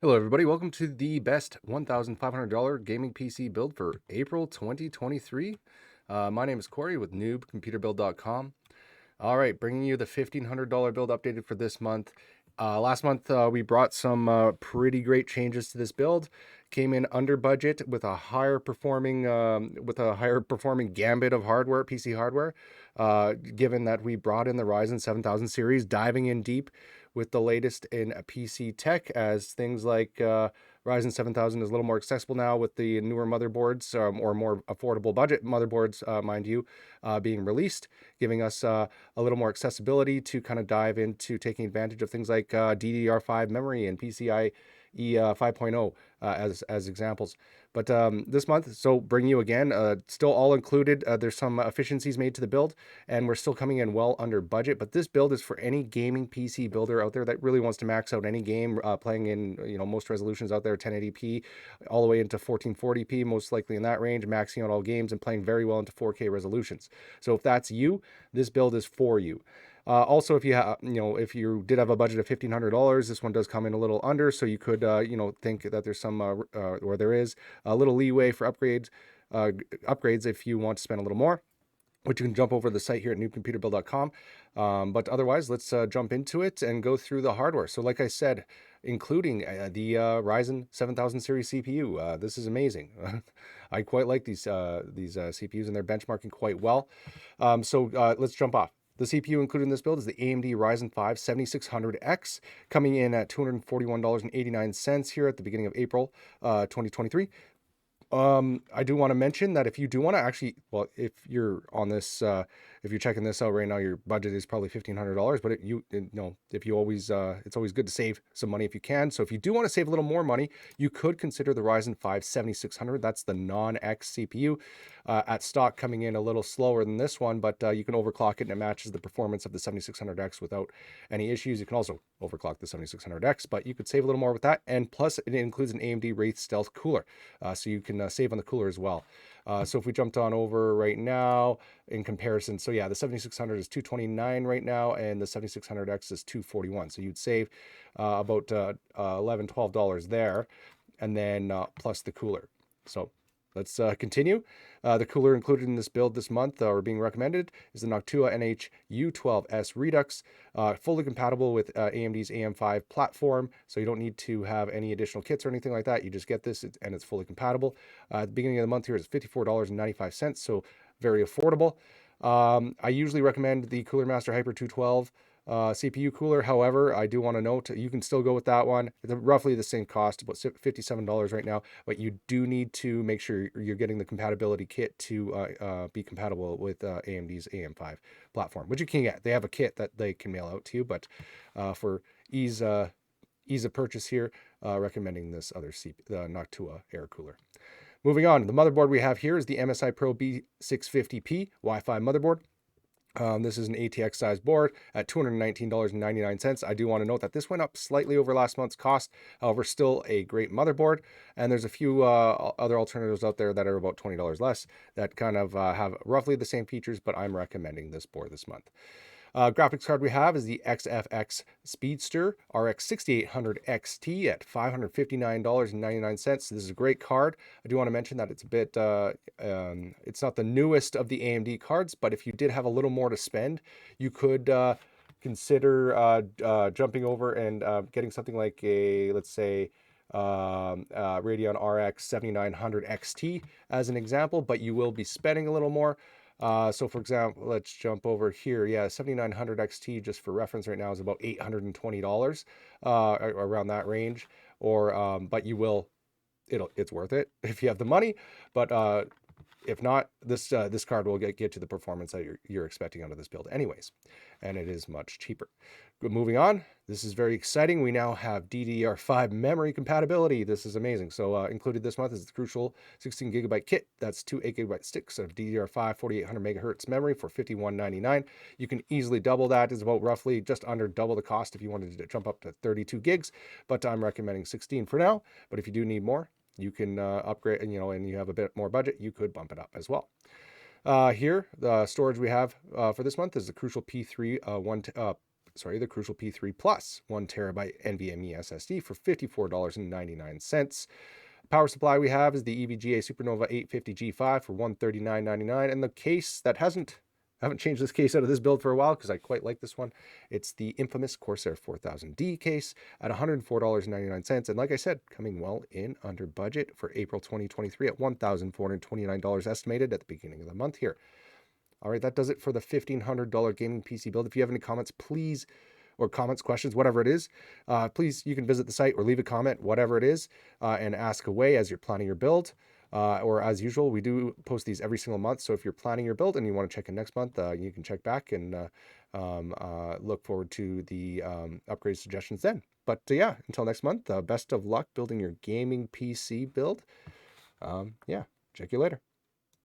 Hello, everybody. Welcome to the best $1,500 gaming PC build for April 2023. My name is Corey with NewbComputerBuild.com. All right, bringing you the $1,500 build updated for this month. Last month, we brought some pretty great changes to this build. Came in under budget with a higher performing gambit of hardware, PC hardware. Given that we brought in the Ryzen 7000 series, diving in deep with the latest in PC tech, as things like Ryzen 7000 is a little more accessible now with the newer motherboards, or more affordable budget motherboards, mind you, being released, giving us a little more accessibility to kind of dive into taking advantage of things like DDR5 memory and PCIe 5.0 as examples. But this month, so bring you again, still all included. There's some efficiencies made to the build, and we're still coming in well under budget. But this build is for any gaming PC builder out there that really wants to max out any game, playing in most resolutions out there, 1080p, all the way into 1440p, most likely in that range, maxing out all games and playing very well into 4K resolutions. So if that's you, this build is for you. Also, if if you did have a budget of $1,500, this one does come in a little under, so you could, think that there's or there is a little leeway for upgrades if you want to spend a little more, which you can jump over to the site here at newbcomputerbuild.com. But otherwise, let's jump into it and go through the hardware. So like I said, including the Ryzen 7000 series CPU. This is amazing. I quite like these CPUs, and they're benchmarking quite well. Let's jump off. The CPU included in this build is the AMD Ryzen 5 7600X, coming in at $241.89 here at the beginning of April 2023. I do want to mention that if you do want to if you're on this, if you're checking this out right now, your budget is probably $1,500. But if you always, it's always good to save some money if you can. So if you do want to save a little more money, you could consider the Ryzen 5 7600. That's the non-X CPU, at stock, coming in a little slower than this one, but you can overclock it and it matches the performance of the 7600X without any issues. You can also overclock the 7600X, but you could save a little more with that. And plus, it includes an AMD Wraith Stealth cooler, so you can save on the cooler as well. So if we jumped on over right now in comparison, so yeah, the 7600 is $229 right now, and the 7600X is $241. So you'd save about $11-12 there, and then plus the cooler. So let's continue. The cooler included in this build this month, or being recommended, is the Noctua NH-U12S Redux, fully compatible with AMD's AM5 platform, so you don't need to have any additional kits or anything like that. You just get this, and it's fully compatible. At the beginning of the month here is $54.95, so very affordable. I usually recommend the Cooler Master Hyper 212 CPU cooler. However, I do want to note you can still go with that one. It's roughly the same cost, about $57 right now, but you do need to make sure you're getting the compatibility kit to be compatible with AMD's AM5 platform, which you can get. They have a kit that they can mail out to you, but for ease of purchase here, recommending this other the Noctua air cooler. Moving on, the motherboard we have here is the MSI Pro B650P Wi-Fi motherboard. This is an ATX size board at $219.99. I do want to note that this went up slightly over last month's cost. However, still a great motherboard. And there's a few other alternatives out there that are about $20 less that kind of have roughly the same features, but I'm recommending this board this month. Graphics card we have is the XFX Speedster RX 6800 XT at $559.99. This is a great card. I do want to mention that it's a bit, it's not the newest of the AMD cards, but if you did have a little more to spend, you could consider jumping over and getting something like let's say, Radeon RX 7900 XT as an example, but you will be spending a little more. So for example, let's jump over here. Yeah, 7900 XT, just for reference right now, is about $820, around that range. But it's worth it if you have the money. But if not, this card will get you the performance that you're expecting out of this build anyways, and it is much cheaper. But moving on, this is very exciting. We now have DDR5 memory compatibility. This is amazing. So included this month is the crucial 16 gigabyte kit. That's 2 8 gigabyte sticks of DDR5 4800 megahertz memory for $51.99. You can easily double that. It's about roughly just under double the cost if you wanted to jump up to 32 gigs, but I'm recommending 16 for now. But if you do need more, you can upgrade, and you have a bit more budget, you could bump it up as well. Here, the storage we have for this month is the Crucial P3 the Crucial P3 Plus 1 terabyte NVMe SSD for $54.99. Power supply we have is the EVGA Supernova 850G5 for $139.99, and the case that I haven't changed this case out of this build for a while because I quite like this one. It's the infamous Corsair 4000D case at $104.99. And like I said, coming well in under budget for April 2023 at $1,429 estimated at the beginning of the month here. All right, that does it for the $1,500 gaming PC build. If you have any comments, please, or comments, questions, whatever it is, please, you can visit the site or leave a comment, whatever it is, and ask away as you're planning your build. Or as usual, we do post these every single month. So if you're planning your build and you want to check in next month, you can check back and look forward to the upgrade suggestions then. But yeah, until next month, best of luck building your gaming PC build. Yeah, check you later.